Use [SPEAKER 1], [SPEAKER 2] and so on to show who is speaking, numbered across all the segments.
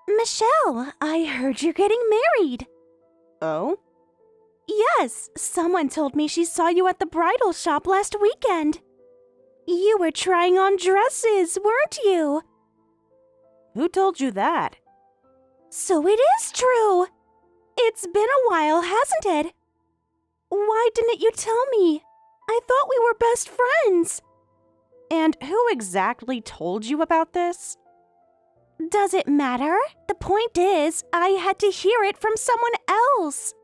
[SPEAKER 1] Michelle, I heard you're getting married.
[SPEAKER 2] Oh?
[SPEAKER 1] Yes, someone told me she saw you at the bridal shop last weekend. You were trying on dresses, weren't you?
[SPEAKER 2] Who told you that?
[SPEAKER 1] So it is true. It's been a while, hasn't it? Why didn't you tell me? I thought we were best friends.
[SPEAKER 2] And who exactly told you about this?
[SPEAKER 1] Does it matter? The point is, I had to hear it from someone else.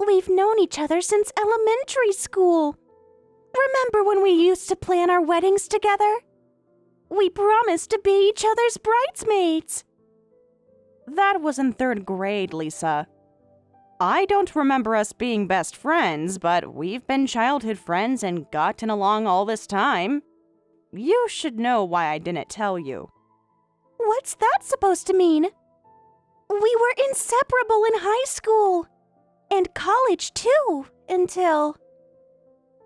[SPEAKER 1] We've known each other since elementary school. Remember when we used to plan our weddings together? We promised to be each other's bridesmaids.
[SPEAKER 2] That was in 3rd grade, Lisa. I don't remember us being best friends, but we've been childhood friends and gotten along all this time. You should know why I didn't tell you.
[SPEAKER 1] What's that supposed to mean? We were inseparable in high school. And college, too, until...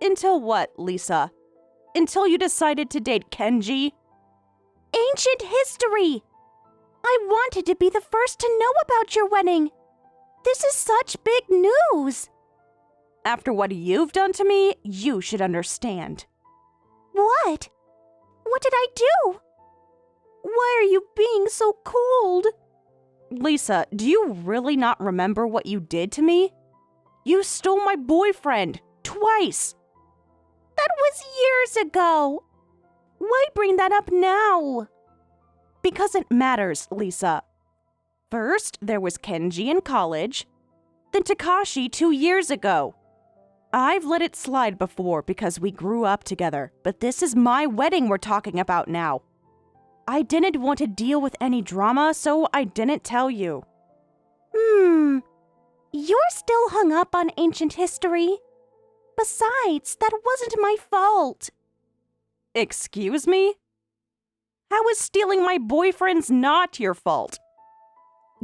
[SPEAKER 2] Until what, Lisa? Until you decided to date Kenji?
[SPEAKER 1] Ancient history! I wanted to be the first to know about your wedding. This is such big news.
[SPEAKER 2] After what you've done to me, you should understand.
[SPEAKER 1] What? What did I do? Why are you being so cold?
[SPEAKER 2] Lisa, do you really not remember what you did to me? You stole my boyfriend, twice.
[SPEAKER 1] That was years ago. Why bring that up now?
[SPEAKER 2] Because it matters, Lisa. First, there was Kenji in college, then Takashi 2 years ago. I've let it slide before because we grew up together, but this is my wedding we're talking about now. I didn't want to deal with any drama, so I didn't tell you.
[SPEAKER 1] You're still hung up on ancient history. Besides, that wasn't my fault.
[SPEAKER 2] Excuse me? How is stealing my boyfriend's not your fault?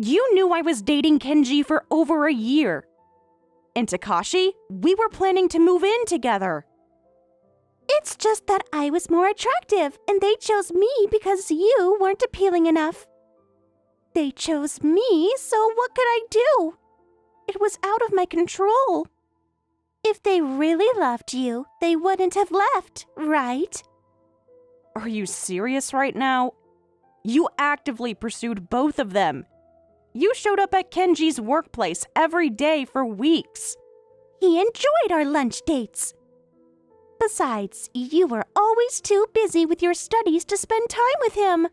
[SPEAKER 2] You knew I was dating Kenji for over a year. And Takashi, we were planning to move in together.
[SPEAKER 1] It's just that I was more attractive, and they chose me because you weren't appealing enough. They chose me, so what could I do? It was out of my control. If they really loved you, they wouldn't have left, right?
[SPEAKER 2] Are you serious right now? You actively pursued both of them. You showed up at Kenji's workplace every day for weeks.
[SPEAKER 1] He enjoyed our lunch dates. Besides, you were always too busy with your studies to spend time with him.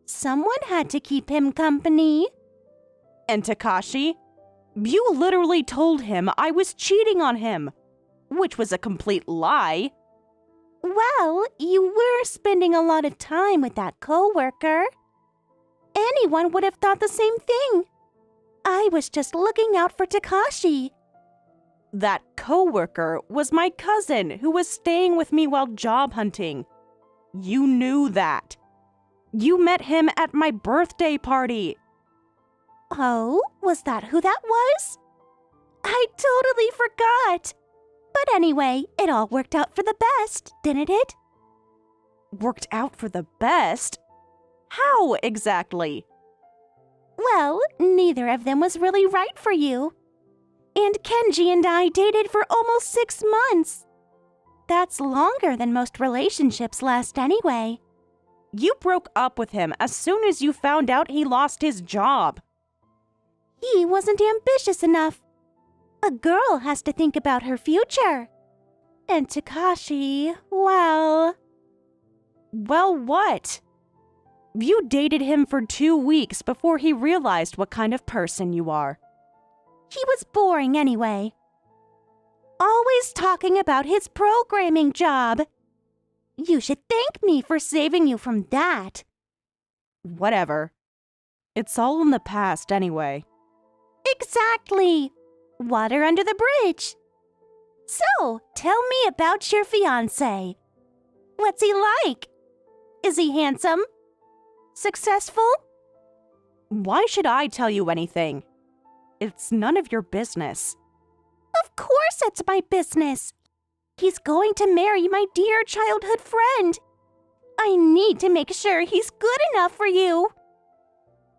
[SPEAKER 1] Someone had to keep him company.
[SPEAKER 2] And Takashi? You literally told him I was cheating on him, which was a complete lie.
[SPEAKER 1] Well, you were spending a lot of time with that coworker. Anyone would have thought the same thing. I was just looking out for Takashi.
[SPEAKER 2] That coworker was my cousin who was staying with me while job hunting. You knew that. You met him at my birthday party.
[SPEAKER 1] Oh, was that who that was? I totally forgot. But anyway, it all worked out for the best, didn't it?
[SPEAKER 2] Worked out for the best? How exactly?
[SPEAKER 1] Well, neither of them was really right for you. And Kenji and I dated for almost 6 months. That's longer than most relationships last anyway.
[SPEAKER 2] You broke up with him as soon as you found out he lost his job.
[SPEAKER 1] He wasn't ambitious enough. A girl has to think about her future. And Takashi, well...
[SPEAKER 2] Well, what? You dated him for 2 weeks before he realized what kind of person you are.
[SPEAKER 1] He was boring anyway. Always talking about his programming job. You should thank me for saving you from that.
[SPEAKER 2] Whatever. It's all in the past anyway.
[SPEAKER 1] Exactly. Water under the bridge. So, tell me about your fiancé. What's he like? Is he handsome? Successful?
[SPEAKER 2] Why should I tell you anything? It's none of your business.
[SPEAKER 1] Of course it's my business. He's going to marry my dear childhood friend. I need to make sure he's good enough for you.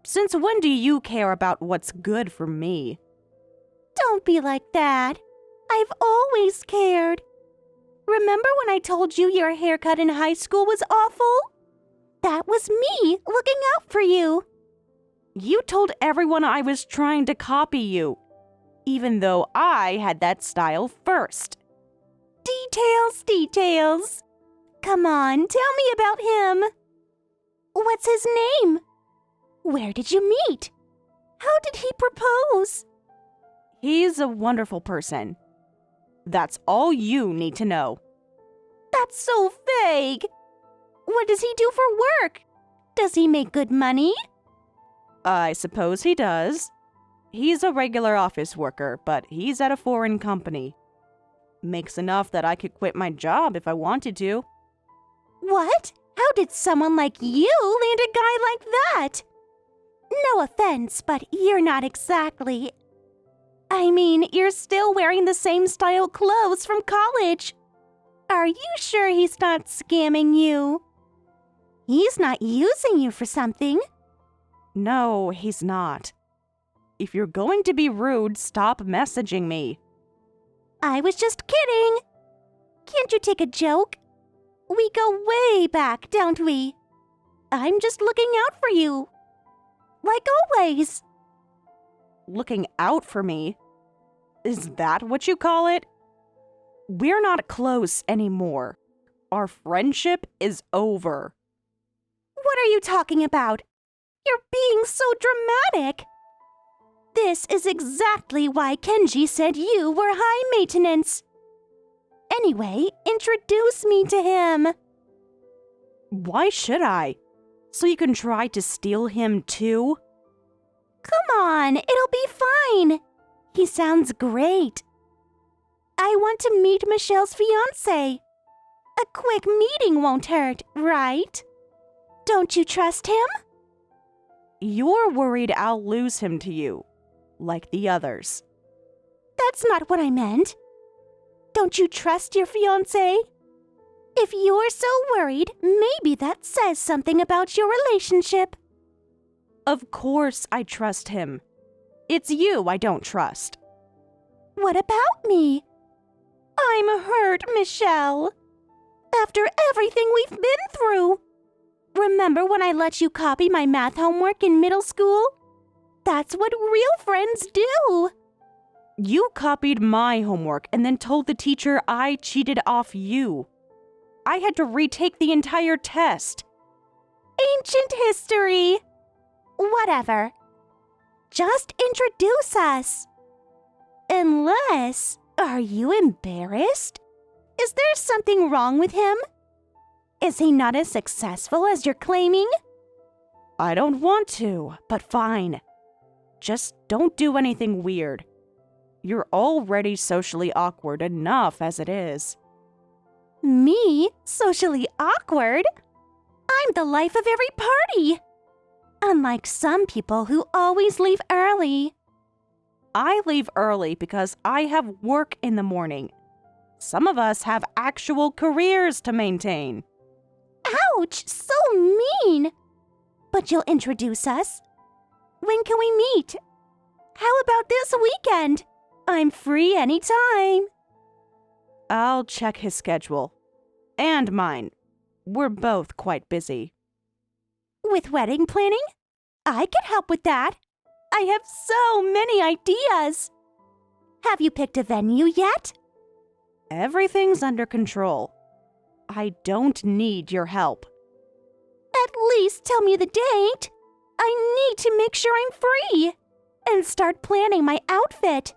[SPEAKER 2] Since when do you care about what's good for me?
[SPEAKER 1] Don't be like that. I've always cared. Remember when I told you your haircut in high school was awful? That was me looking out for you.
[SPEAKER 2] You told everyone I was trying to copy you, even though I had that style first.
[SPEAKER 1] Details. Come on, tell me about him. What's his name? Where did you meet? How did he propose?
[SPEAKER 2] He's a wonderful person. That's all you need to know.
[SPEAKER 1] That's so vague. What does he do for work? Does he make good money?
[SPEAKER 2] I suppose he does. He's a regular office worker, but he's at a foreign company. Makes enough that I could quit my job if I wanted to.
[SPEAKER 1] What? How did someone like you land a guy like that? No offense, but you're not exactly... I mean, you're still wearing the same style clothes from college. Are you sure he's not scamming you? He's not using you for something.
[SPEAKER 2] No, he's not. If you're going to be rude, stop messaging me.
[SPEAKER 1] I was just kidding. Can't you take a joke? We go way back, don't we? I'm just looking out for you. Like always.
[SPEAKER 2] Looking out for me? Is that what you call it? We're not close anymore. Our friendship is over.
[SPEAKER 1] What are you talking about? You're being so dramatic. This is exactly why Kenji said you were high maintenance. Anyway, introduce me to him.
[SPEAKER 2] Why should I? So you can try to steal him too?
[SPEAKER 1] Come on, it'll be fine. He sounds great. I want to meet Michelle's fiancé. A quick meeting won't hurt, right? Don't you trust him?
[SPEAKER 2] You're worried I'll lose him to you, like the others.
[SPEAKER 1] That's not what I meant. Don't you trust your fiancé? If you're so worried, maybe that says something about your relationship.
[SPEAKER 2] Of course I trust him. It's you I don't trust.
[SPEAKER 1] What about me? I'm hurt, Michelle. After everything we've been through. Remember when I let you copy my math homework in middle school? That's what real friends do.
[SPEAKER 2] You copied my homework and then told the teacher I cheated off you. I had to retake the entire test.
[SPEAKER 1] Ancient history. Whatever. Just introduce us. Unless, are you embarrassed? Is there something wrong with him? Is he not as successful as you're claiming?
[SPEAKER 2] I don't want to, but fine. Just don't do anything weird. You're already socially awkward enough as it is.
[SPEAKER 1] Me? Socially awkward? I'm the life of every party. Unlike some people who always leave early.
[SPEAKER 2] I leave early because I have work in the morning. Some of us have actual careers to maintain.
[SPEAKER 1] Ouch, so mean. But you'll introduce us? When can we meet? How about this weekend? I'm free anytime.
[SPEAKER 2] I'll check his schedule. And mine. We're both quite busy.
[SPEAKER 1] With wedding planning? I could help with that. I have so many ideas. Have you picked a venue yet?
[SPEAKER 2] Everything's under control. I don't need your help.
[SPEAKER 1] At least tell me the date. I need to make sure I'm free. And start planning my outfit.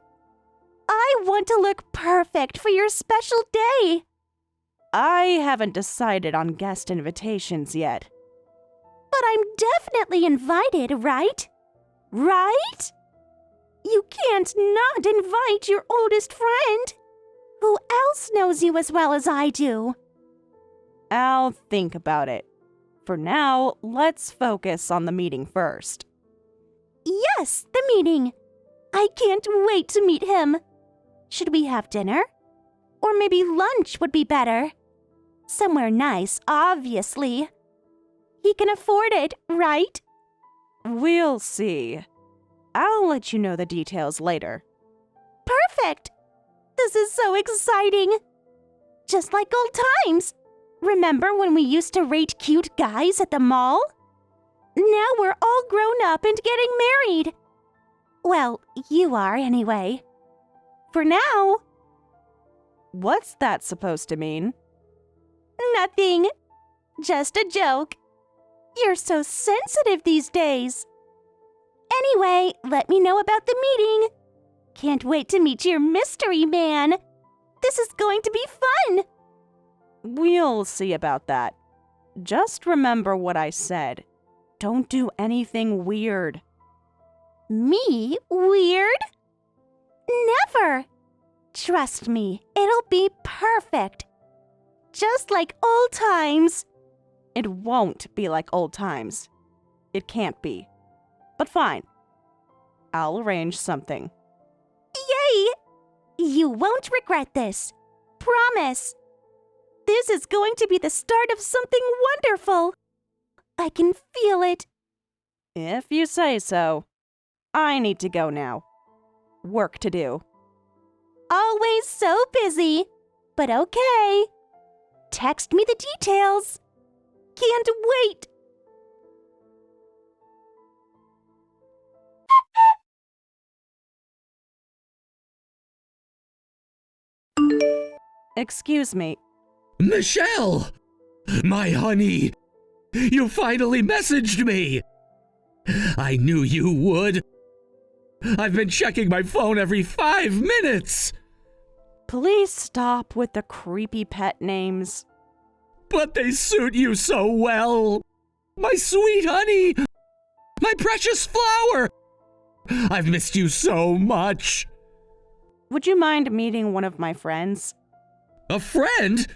[SPEAKER 1] I want to look perfect for your special day.
[SPEAKER 2] I haven't decided on guest invitations yet.
[SPEAKER 1] But I'm definitely invited, right? Right? You can't not invite your oldest friend. Who else knows you as well as I do?
[SPEAKER 2] I'll think about it. For now, let's focus on the meeting first.
[SPEAKER 1] Yes, the meeting. I can't wait to meet him. Should we have dinner? Or maybe lunch would be better. Somewhere nice, obviously. He can afford it, right?
[SPEAKER 2] We'll see. I'll let you know the details later.
[SPEAKER 1] Perfect! This is so exciting! Just like old times. Remember when we used to rate cute guys at the mall? Now we're all grown up and getting married. Well, you are anyway. For now.
[SPEAKER 2] What's that supposed to mean?
[SPEAKER 1] Nothing. Just a joke. You're so sensitive these days. Anyway, let me know about the meeting. Can't wait to meet your mystery man. This is going to be fun.
[SPEAKER 2] We'll see about that. Just remember what I said. Don't do anything weird.
[SPEAKER 1] Me? Weird? Never. Trust me, it'll be perfect. Just like old times.
[SPEAKER 2] It won't be like old times. It can't be. But fine. I'll arrange something.
[SPEAKER 1] Yay! You won't regret this. Promise. This is going to be the start of something wonderful. I can feel it.
[SPEAKER 2] If you say so. I need to go now. Work to do.
[SPEAKER 1] Always so busy. But okay. Text me the details. Can't wait.
[SPEAKER 2] Excuse me.
[SPEAKER 3] Michelle! My honey! You finally messaged me! I knew you would. I've been checking my phone every 5 minutes!
[SPEAKER 2] Please stop with the creepy pet names.
[SPEAKER 3] But they suit you so well! My sweet honey! My precious flower! I've missed you so much!
[SPEAKER 2] Would you mind meeting one of my friends?
[SPEAKER 3] A friend?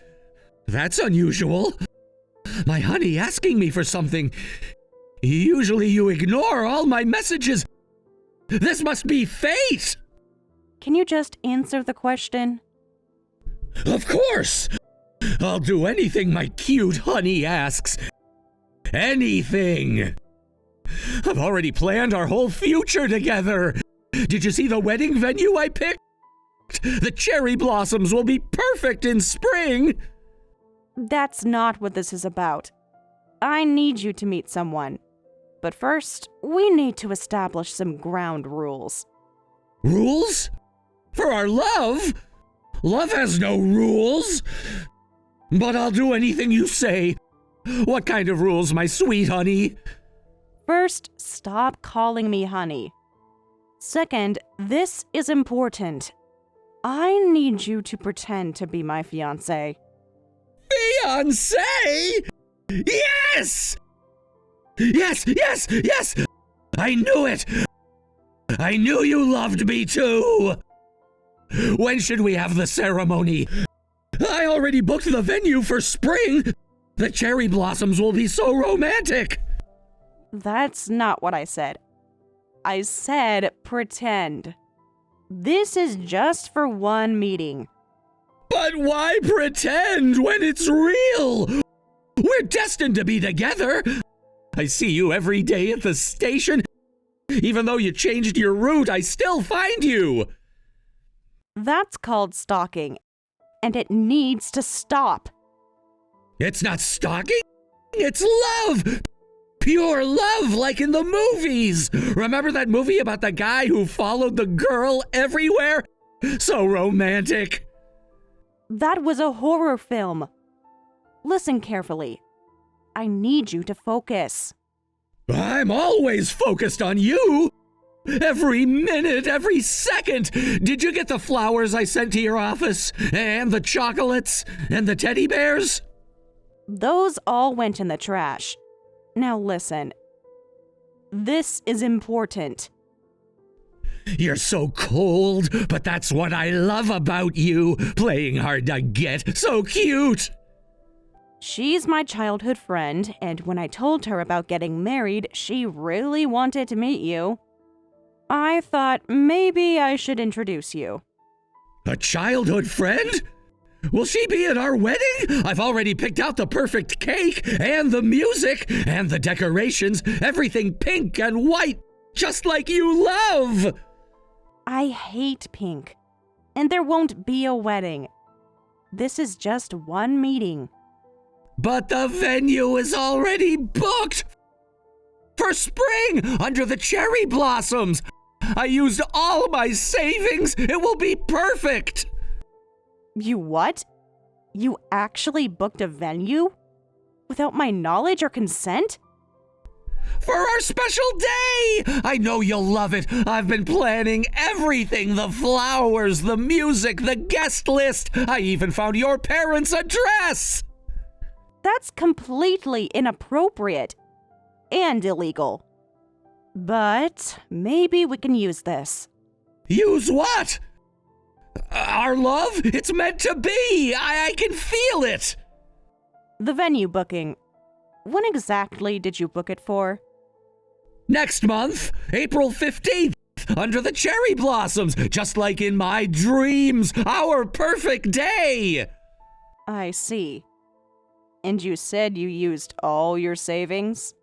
[SPEAKER 3] That's unusual. My honey asking me for something. Usually you ignore all my messages. This must be fate!
[SPEAKER 2] Can you just answer the question?
[SPEAKER 3] Of course! I'll do anything my cute honey asks. Anything! I've already planned our whole future together. Did you see the wedding venue I picked? The cherry blossoms will be perfect in spring!
[SPEAKER 2] That's not what this is about. I need you to meet someone. But first, we need to establish some ground rules.
[SPEAKER 3] Rules? For our love? Love has no rules. But I'll do anything you say. What kind of rules, my sweet honey?
[SPEAKER 2] First, stop calling me honey. Second, this is important. I need you to pretend to be my fiancé.
[SPEAKER 3] Fiancé? Yes! Yes, yes, yes! I knew it! I knew you loved me too! When should we have the ceremony? I already booked the venue for spring! The cherry blossoms will be so romantic!
[SPEAKER 2] That's not what I said. I said pretend. This is just for one meeting.
[SPEAKER 3] But why pretend when it's real? We're destined to be together! I see you every day at the station. Even though you changed your route, I still find you!
[SPEAKER 2] That's called stalking, and it needs to stop.
[SPEAKER 3] It's not stalking, it's love! Pure love like in the movies! Remember that movie about the guy who followed the girl everywhere? So romantic!
[SPEAKER 2] That was a horror film. Listen carefully. I need you to focus.
[SPEAKER 3] I'm always focused on you! Every minute, every second! Did you get the flowers I sent to your office? And the chocolates? And the teddy bears?
[SPEAKER 2] Those all went in the trash. Now listen. This is important.
[SPEAKER 3] You're so cold, but that's what I love about you. Playing hard to get. So cute!
[SPEAKER 2] She's my childhood friend, and when I told her about getting married, she really wanted to meet you. I thought maybe I should introduce you.
[SPEAKER 3] A childhood friend? Will she be at our wedding? I've already picked out the perfect cake, and the music, and the decorations, everything pink and white, just like you love!
[SPEAKER 2] I hate pink, and there won't be a wedding. This is just one meeting.
[SPEAKER 3] But the venue is already booked! For spring, under the cherry blossoms! I used all my savings! It will be perfect!
[SPEAKER 2] You what? You actually booked a venue? Without my knowledge or consent?
[SPEAKER 3] For our special day! I know you'll love it. I've been planning everything. The flowers, the music, the guest list. I even found your parents' address!
[SPEAKER 2] That's completely inappropriate and illegal. But maybe we can use this.
[SPEAKER 3] Use what? Our love? It's meant to be! I can feel it!
[SPEAKER 2] The venue booking. When exactly did you book it for?
[SPEAKER 3] Next month, April 15th, under the cherry blossoms, just like in my dreams, our perfect day!
[SPEAKER 2] I see. And you said you used all your savings?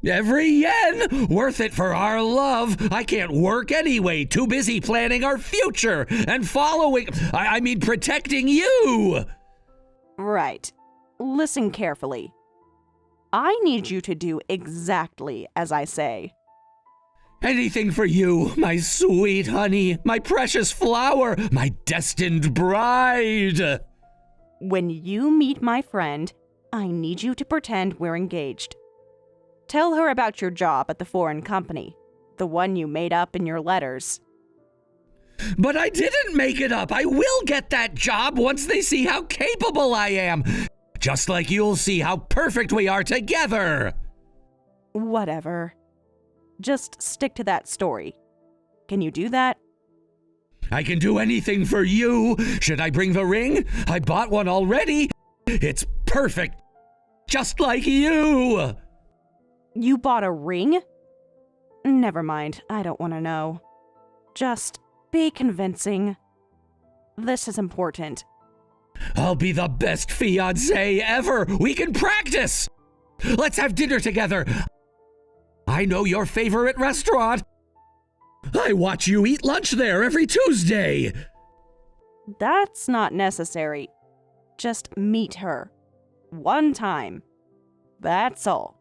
[SPEAKER 3] Every yen! Worth it for our love! I can't work anyway, too busy planning our future and protecting you!
[SPEAKER 2] Right. Listen carefully. I need you to do exactly as I say.
[SPEAKER 3] Anything for you, my sweet honey, my precious flower, my destined bride!
[SPEAKER 2] When you meet my friend, I need you to pretend we're engaged. Tell her about your job at the foreign company, the one you made up in your letters.
[SPEAKER 3] But I didn't make it up. I will get that job once they see how capable I am. Just like you'll see how perfect we are together.
[SPEAKER 2] Whatever. Just stick to that story. Can you do that?
[SPEAKER 3] I can do anything for you. Should I bring the ring? I bought one already. It's perfect. Just like you.
[SPEAKER 2] You bought a ring? Never mind, I don't want to know. Just be convincing. This is important.
[SPEAKER 3] I'll be the best fiancé ever. We can practice. Let's have dinner together. I know your favorite restaurant. I watch you eat lunch there every Tuesday.
[SPEAKER 2] That's not necessary. Just meet her. One time. That's all.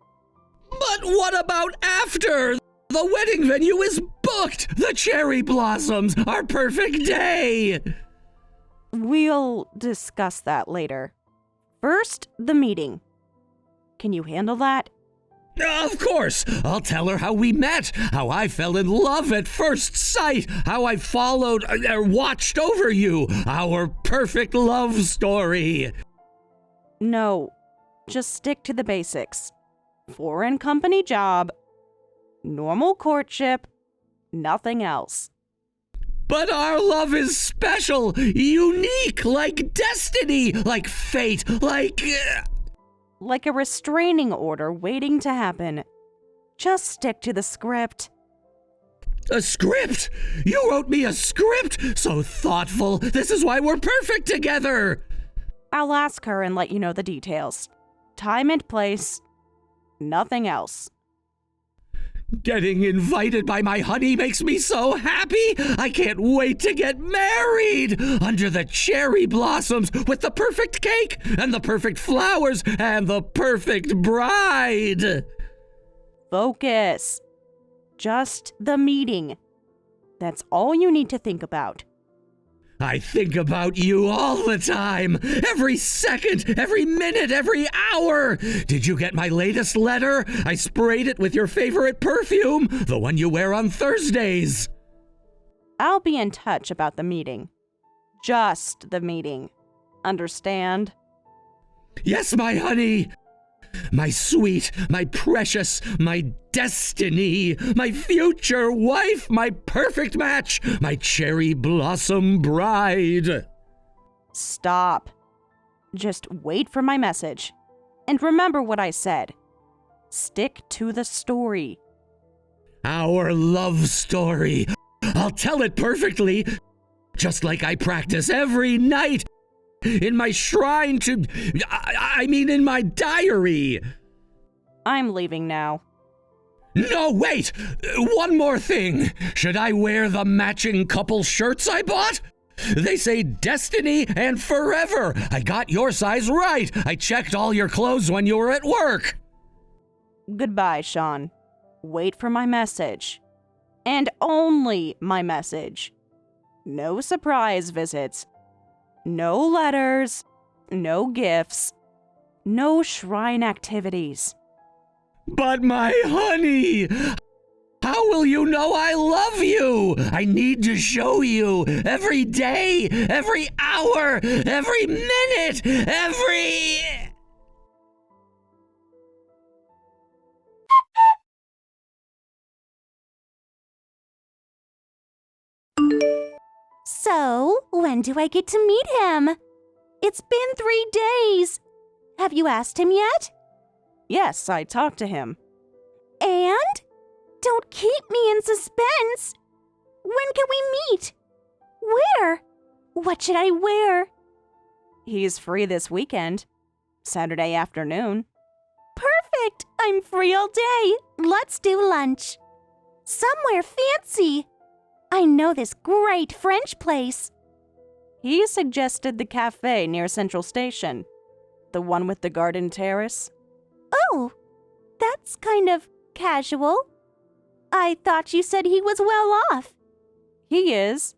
[SPEAKER 3] But what about after? The wedding venue is booked. The cherry blossoms, our perfect day.
[SPEAKER 2] We'll discuss that later. First, the meeting. Can you handle that?
[SPEAKER 3] Of course. I'll tell her how we met, how I fell in love at first sight, how I watched over you, our perfect love story.
[SPEAKER 2] No, just stick to the basics. Foreign company job, normal courtship, nothing else.
[SPEAKER 3] But our love is special, unique, like destiny, like fate, like
[SPEAKER 2] a restraining order waiting to happen. Just stick to the script.
[SPEAKER 3] A script? You wrote me a script? So thoughtful. This is why we're perfect together.
[SPEAKER 2] I'll ask her and let you know the details. Time and place. Nothing else.
[SPEAKER 3] Getting invited by my honey makes me so happy. I can't wait to get married under the cherry blossoms with the perfect cake and the perfect flowers and the perfect bride.
[SPEAKER 2] Focus. Just the meeting. That's all you need to think about.
[SPEAKER 3] I think about you all the time, every second, every minute, every hour. Did you get my latest letter? I sprayed it with your favorite perfume, the one you wear on Thursdays.
[SPEAKER 2] I'll be in touch about the meeting. Just the meeting. Understand?
[SPEAKER 3] Yes, my honey. My sweet, my precious, my destiny, my future wife, my perfect match, my cherry blossom bride.
[SPEAKER 2] Stop. Just wait for my message. And remember what I said. Stick to the story.
[SPEAKER 3] Our love story. I'll tell it perfectly, just like I practice every night. in my shrine to... I mean in my diary.
[SPEAKER 2] I'm leaving now.
[SPEAKER 3] No, wait! One more thing. Should I wear the matching couple shirts I bought? They say destiny and forever. I got your size right. I checked all your clothes when you were at work.
[SPEAKER 2] Goodbye, Sean. Wait for my message. And only my message. No surprise visits. No letters. No gifts. No shrine activities.
[SPEAKER 3] But my honey, how will you know I love you? I need to show you every day, every hour, every minute, every...
[SPEAKER 1] So, when do I get to meet him? It's been 3 days. Have you asked him yet?
[SPEAKER 2] Yes, I talked to him.
[SPEAKER 1] And? Don't keep me in suspense. When can we meet? Where? What should I wear?
[SPEAKER 2] He's free this weekend. Saturday afternoon.
[SPEAKER 1] Perfect! I'm free all day. Let's do lunch. Somewhere fancy. I know this great French place.
[SPEAKER 2] He suggested the cafe near Central Station. The one with the garden terrace.
[SPEAKER 1] Oh, that's kind of casual. I thought you said he was well off.
[SPEAKER 2] He is.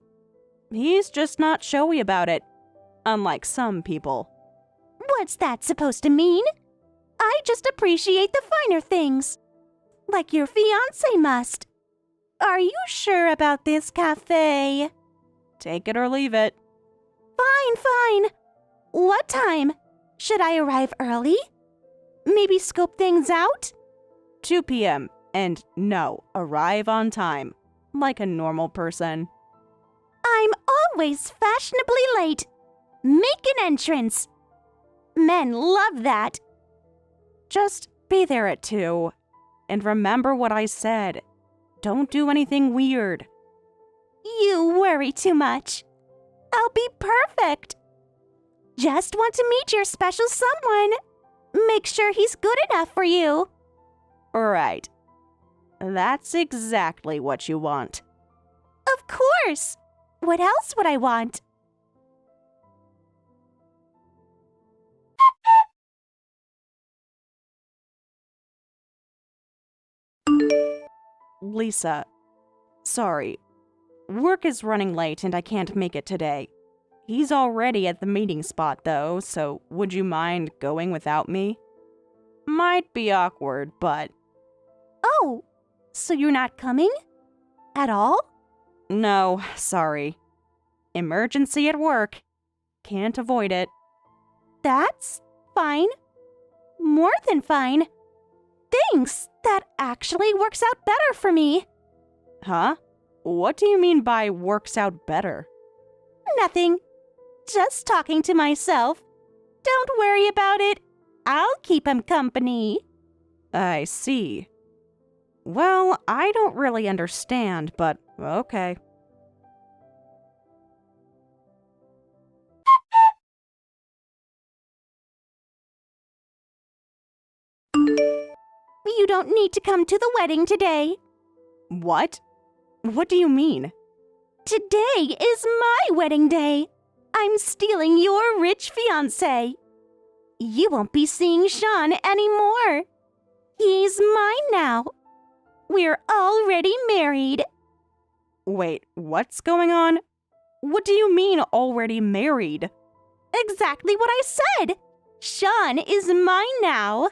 [SPEAKER 2] He's just not showy about it, unlike some people.
[SPEAKER 1] What's that supposed to mean? I just appreciate the finer things. Like your fiancé must. Are you sure about this cafe?
[SPEAKER 2] Take it or leave it.
[SPEAKER 1] Fine. What time? Should I arrive early? Maybe scope things out?
[SPEAKER 2] 2 p.m. And no, arrive on time. Like a normal person.
[SPEAKER 1] I'm always fashionably late. Make an entrance. Men love that.
[SPEAKER 2] Just be there at 2. And remember what I said. Don't do anything weird.
[SPEAKER 1] You worry too much. I'll be perfect. Just want to meet your special someone. Make sure he's good enough for you.
[SPEAKER 2] Right. That's exactly what you want.
[SPEAKER 1] Of course. What else would I want?
[SPEAKER 2] Lisa, sorry. Work is running late and I can't make it today. He's already at the meeting spot though, so would you mind going without me? Might be awkward, but...
[SPEAKER 1] Oh, so you're not coming? At all?
[SPEAKER 2] No, sorry. Emergency at work. Can't avoid it.
[SPEAKER 1] That's fine. More than fine. Thanks. That actually works out better for me.
[SPEAKER 2] Huh? What do you mean by works out better?
[SPEAKER 1] Nothing. Just talking to myself. Don't worry about it. I'll keep him company.
[SPEAKER 2] I see. Well, I don't really understand, but okay.
[SPEAKER 1] You don't need to come to the wedding today.
[SPEAKER 2] What? What do you mean?
[SPEAKER 1] Today is my wedding day. I'm stealing your rich fiancé. You won't be seeing Sean anymore. He's mine now. We're already married.
[SPEAKER 2] Wait, what's going on? What do you mean already married?
[SPEAKER 1] Exactly what I said. Sean is mine now.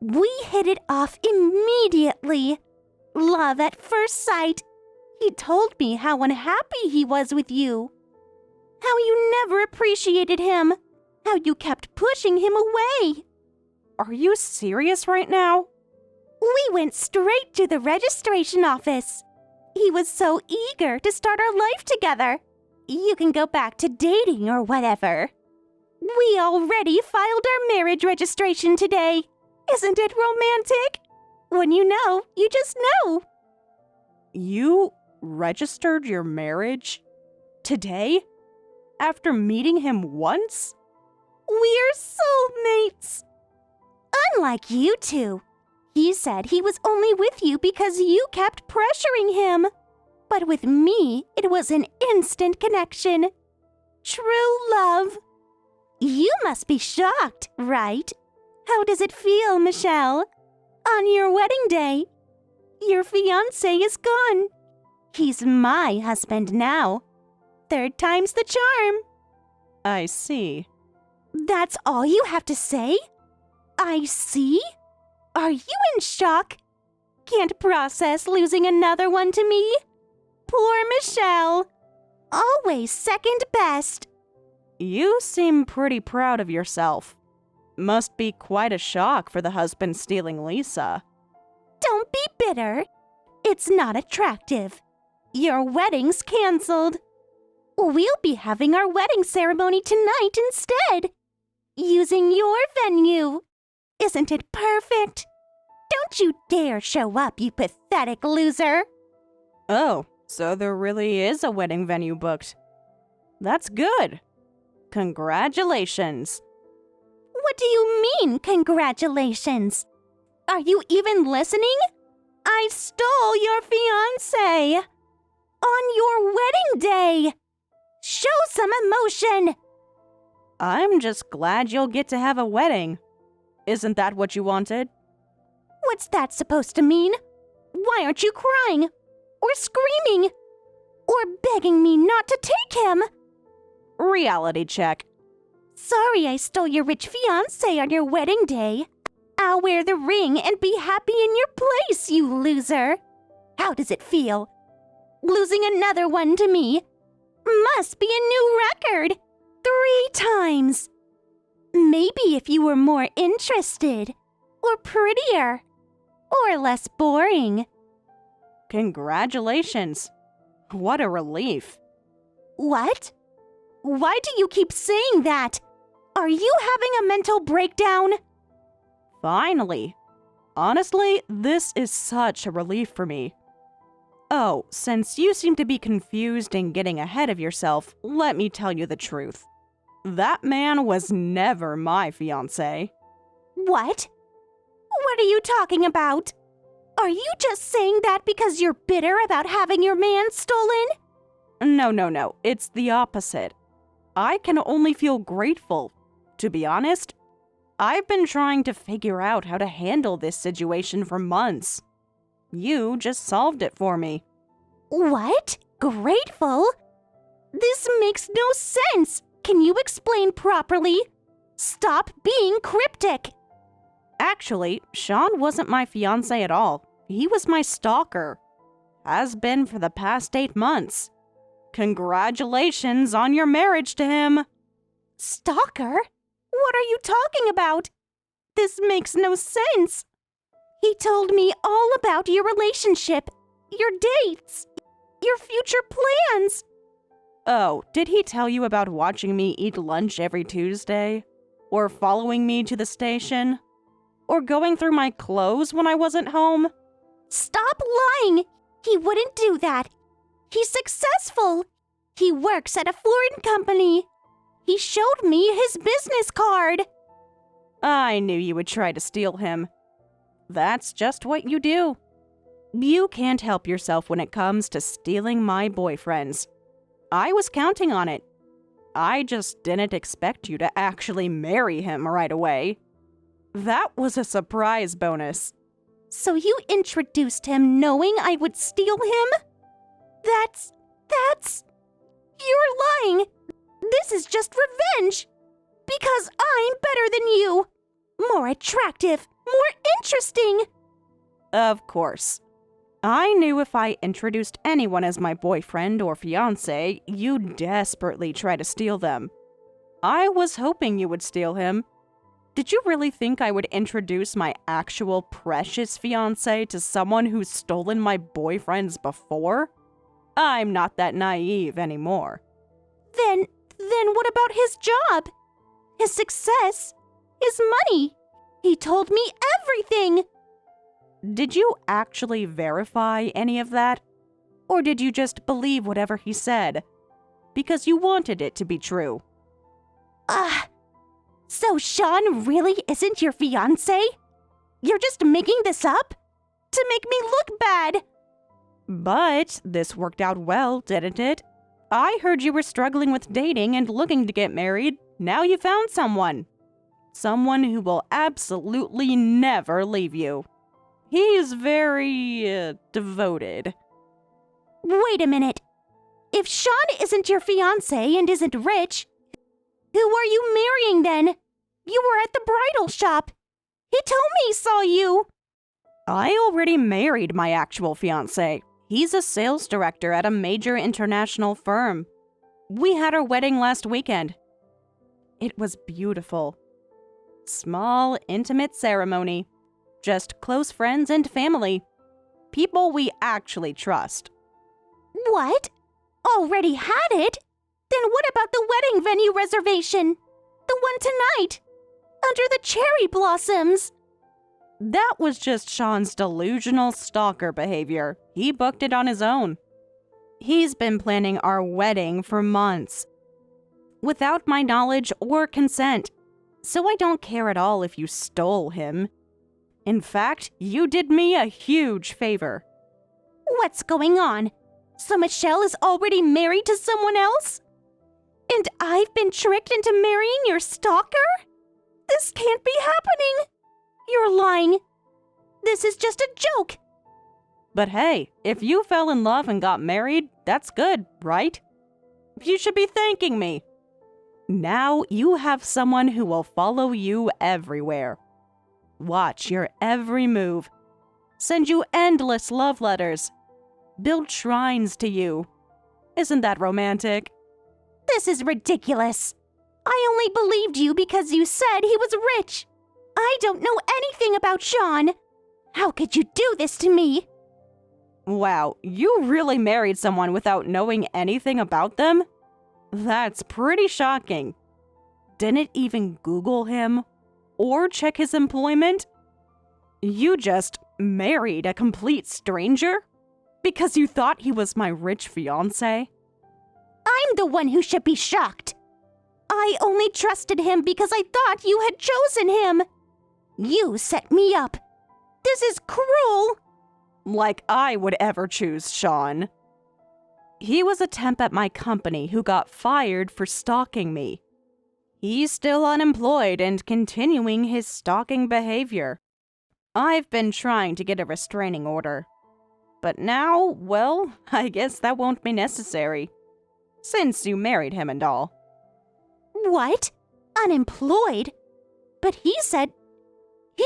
[SPEAKER 1] We hit it off immediately. Love at first sight. He told me how unhappy he was with you. How you never appreciated him. How you kept pushing him away.
[SPEAKER 2] Are you serious right now?
[SPEAKER 1] We went straight to the registration office. He was so eager to start our life together. You can go back to dating or whatever. We already filed our marriage registration today. Isn't it romantic? When you know, you just know.
[SPEAKER 2] You registered your marriage? Today? after meeting him once?
[SPEAKER 1] We're soulmates! Unlike you two. He said he was only with you because you kept pressuring him. But with me, it was an instant connection. True love. You must be shocked, right? How does it feel, Michelle? On your wedding day, your fiancé is gone. He's my husband now. Third time's the charm.
[SPEAKER 2] I see.
[SPEAKER 1] That's all you have to say? I see? Are you in shock? Can't process losing another one to me? Poor Michelle. Always second best.
[SPEAKER 2] You seem pretty proud of yourself. Must be quite a shock for the husband stealing Lisa.
[SPEAKER 1] Don't be bitter. It's not attractive. Your wedding's canceled. We'll be having our wedding ceremony tonight instead. Using your venue. Isn't it perfect? Don't you dare show up, you pathetic loser.
[SPEAKER 2] Oh, so there really is a wedding venue booked. That's good. Congratulations.
[SPEAKER 1] What do you mean, congratulations? Are you even listening? I stole your fiancé. On your wedding day. Show some emotion.
[SPEAKER 2] I'm just glad you'll get to have a wedding. Isn't that what you wanted?
[SPEAKER 1] What's that supposed to mean? Why aren't you crying? Or screaming? Or begging me not to take him?
[SPEAKER 2] Reality check.
[SPEAKER 1] Sorry I stole your rich fiancé on your wedding day. I'll wear the ring and be happy in your place, you loser. How does it feel? Losing another one to me? Must be a new record. 3 times. Maybe if you were more interested, or prettier, or less boring.
[SPEAKER 2] Congratulations. What a relief.
[SPEAKER 1] What? Why do you keep saying that? Are you having a mental breakdown?
[SPEAKER 2] Finally. Honestly, this is such a relief for me. Oh, since you seem to be confused and getting ahead of yourself, let me tell you the truth. That man was never my fiancé.
[SPEAKER 1] What? What are you talking about? Are you just saying that because you're bitter about having your man stolen?
[SPEAKER 2] No. It's the opposite. I can only feel grateful. To be honest, I've been trying to figure out how to handle this situation for months. You just solved it for me.
[SPEAKER 1] What? Grateful? This makes no sense. Can you explain properly? Stop being cryptic.
[SPEAKER 2] Actually, Sean wasn't my fiancé at all. He was my stalker. Has been for the past 8 months. Congratulations on your marriage to him.
[SPEAKER 1] Stalker? What are you talking about? This makes no sense. He told me all about your relationship, your dates, your future plans.
[SPEAKER 2] Oh, did he tell you about watching me eat lunch every Tuesday? Or following me to the station? Or going through my clothes when I wasn't home?
[SPEAKER 1] Stop lying! He wouldn't do that. He's successful. He works at a foreign company. He showed me his business card.
[SPEAKER 2] I knew you would try to steal him. That's just what you do. You can't help yourself when it comes to stealing my boyfriends. I was counting on it. I just didn't expect you to actually marry him right away. That was a surprise bonus.
[SPEAKER 1] So you introduced him knowing I would steal him? That's... You're lying. This is just revenge. Because I'm better than you. More attractive, more interesting.
[SPEAKER 2] Of course. I knew if I introduced anyone as my boyfriend or fiancé, you'd desperately try to steal them. I was hoping you would steal him. Did you really think I would introduce my actual precious fiancé to someone who's stolen my boyfriends before? I'm not that naive anymore.
[SPEAKER 1] Then what about his job? His success? His money? He told me everything!
[SPEAKER 2] Did you actually verify any of that? Or did you just believe whatever he said? because you wanted it to be true.
[SPEAKER 1] So Sean really isn't your fiancé? You're just making this up? To make me look bad!
[SPEAKER 2] But this worked out well, didn't it? I heard you were struggling with dating and looking to get married. Now you found someone. Someone who will absolutely never leave you. He's very, devoted.
[SPEAKER 1] Wait a minute. If Sean isn't your fiancé and isn't rich, who are you marrying then? You were at the bridal shop. He told me he saw you.
[SPEAKER 2] I already married my actual fiancé. He's a sales director at a major international firm. We had our wedding last weekend. It was beautiful. Small, intimate ceremony. Just close friends and family. People we actually trust.
[SPEAKER 1] What? Already had it? Then what about the wedding venue reservation? The one tonight? Under the cherry blossoms?
[SPEAKER 2] That was just Sean's delusional stalker behavior. He booked it on his own. He's been planning our wedding for months, without my knowledge or consent. So I don't care at all if you stole him. In fact, you did me a huge favor.
[SPEAKER 1] What's going on? So Michelle is already married to someone else? And I've been tricked into marrying your stalker? This can't be happening. You're lying. This is just a joke.
[SPEAKER 2] But hey, if you fell in love and got married, that's good, right? You should be thanking me. Now you have someone who will follow you everywhere. Watch your every move. Send you endless love letters. Build shrines to you. Isn't that romantic?
[SPEAKER 1] This is ridiculous. I only believed you because you said he was rich. I don't know anything about Sean. How could you do this to me?
[SPEAKER 2] Wow, you really married someone without knowing anything about them? That's pretty shocking. Didn't even Google him or check his employment? You just married a complete stranger? Because you thought he was my rich fiancé?
[SPEAKER 1] I'm the one who should be shocked. I only trusted him because I thought you had chosen him. You set me up. This is cruel.
[SPEAKER 2] Like I would ever choose Sean. He was a temp at my company who got fired for stalking me. He's still unemployed and continuing his stalking behavior. I've been trying to get a restraining order. But now, well, I guess that won't be necessary. Since you married him and all.
[SPEAKER 1] What? Unemployed? But he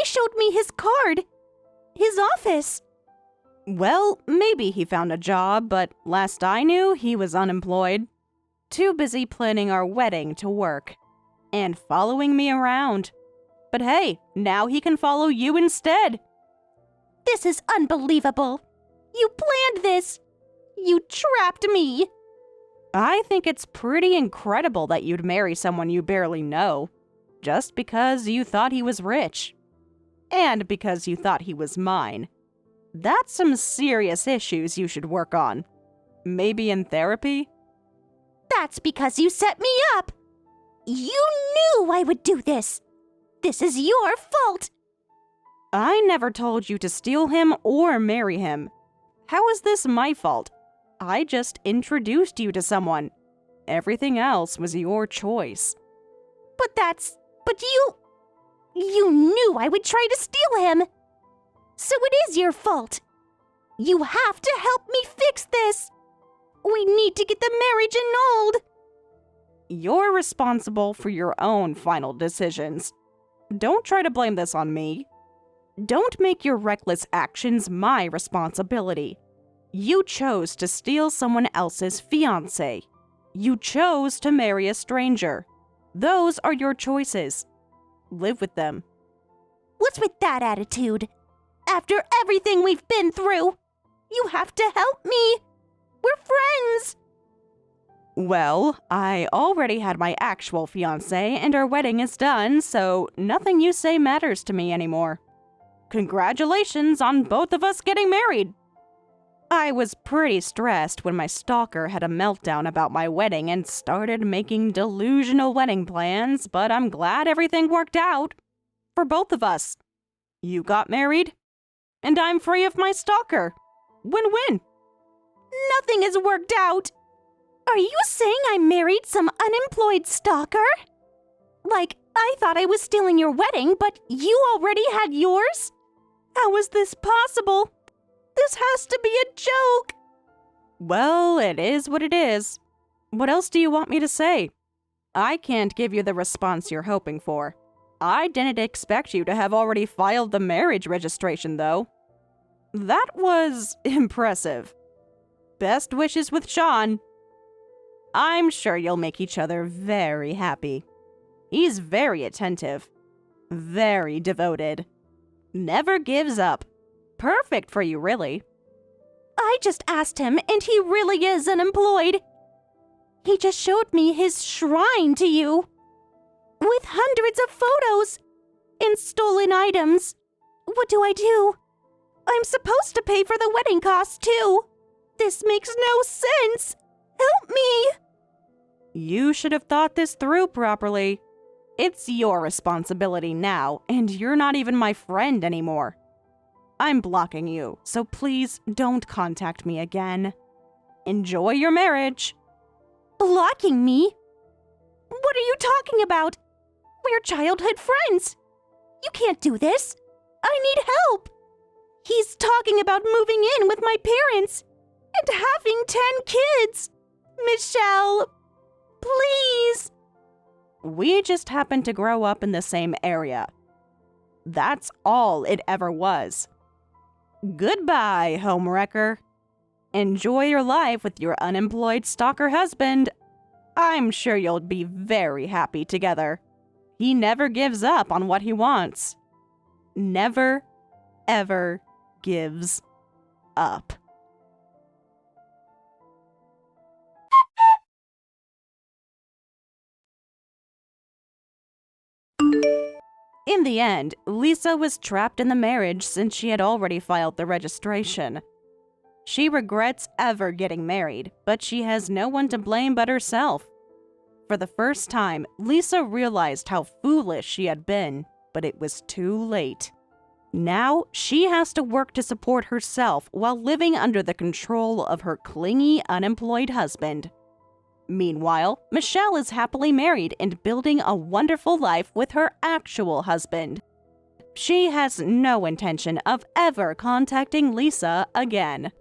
[SPEAKER 1] showed me his card. His office.
[SPEAKER 2] Well, maybe he found a job, but last I knew, he was unemployed. Too busy planning our wedding to work. And following me around. But hey, now he can follow you instead.
[SPEAKER 1] This is unbelievable. You planned this. You trapped me.
[SPEAKER 2] I think it's pretty incredible that you'd marry someone you barely know, just because you thought he was rich. And because you thought he was mine. That's some serious issues you should work on. Maybe in therapy?
[SPEAKER 1] That's because you set me up. You knew I would do this. This is your fault.
[SPEAKER 2] I never told you to steal him or marry him. How is this my fault? I just introduced you to someone. Everything else was your choice.
[SPEAKER 1] But you knew I would try to steal him. So it is your fault. You have to help me fix this. We need to get the marriage annulled.
[SPEAKER 2] You're responsible for your own final decisions. Don't try to blame this on me. Don't make your reckless actions my responsibility. You chose to steal someone else's fiancé. You chose to marry a stranger. Those are your choices. Live with them.
[SPEAKER 1] What's with that attitude? After everything we've been through, you have to help me. We're friends.
[SPEAKER 2] Well, I already had my actual fiancé and our wedding is done, so nothing you say matters to me anymore. Congratulations on both of us getting married. I was pretty stressed when my stalker had a meltdown about my wedding and started making delusional wedding plans, but I'm glad everything worked out. For both of us. You got married, and I'm free of my stalker. Win-win.
[SPEAKER 1] Nothing has worked out. Are you saying I married some unemployed stalker? Like, I thought I was stealing your wedding, but you already had yours? How is this possible? This has to be a joke.
[SPEAKER 2] Well, it is what it is. What else do you want me to say? I can't give you the response you're hoping for. I didn't expect you to have already filed the marriage registration, though. That was impressive. Best wishes with Sean. I'm sure you'll make each other very happy. He's very attentive, very devoted, never gives up. Perfect for you, really.
[SPEAKER 1] I just asked him, and he really is unemployed. He just showed me his shrine to you, with hundreds of photos and stolen items. What do I do? I'm supposed to pay for the wedding costs, too. This makes no sense. Help me.
[SPEAKER 2] You should have thought this through properly. It's your responsibility now, and you're not even my friend anymore. I'm blocking you, so please don't contact me again. Enjoy your marriage.
[SPEAKER 1] Blocking me? What are you talking about? We're childhood friends. You can't do this. I need help. He's talking about moving in with my parents and having 10 kids. Michelle, please.
[SPEAKER 2] We just happened to grow up in the same area. That's all it ever was. Goodbye, homewrecker. Enjoy your life with your unemployed stalker husband. I'm sure you'll be very happy together. He never gives up on what he wants. Never, ever gives up. In the end, Lisa was trapped in the marriage since she had already filed the registration. She regrets ever getting married, but she has no one to blame but herself. For the first time, Lisa realized how foolish she had been, but it was too late. Now, she has to work to support herself while living under the control of her clingy, unemployed husband. Meanwhile, Michelle is happily married and building a wonderful life with her actual husband. She has no intention of ever contacting Lisa again.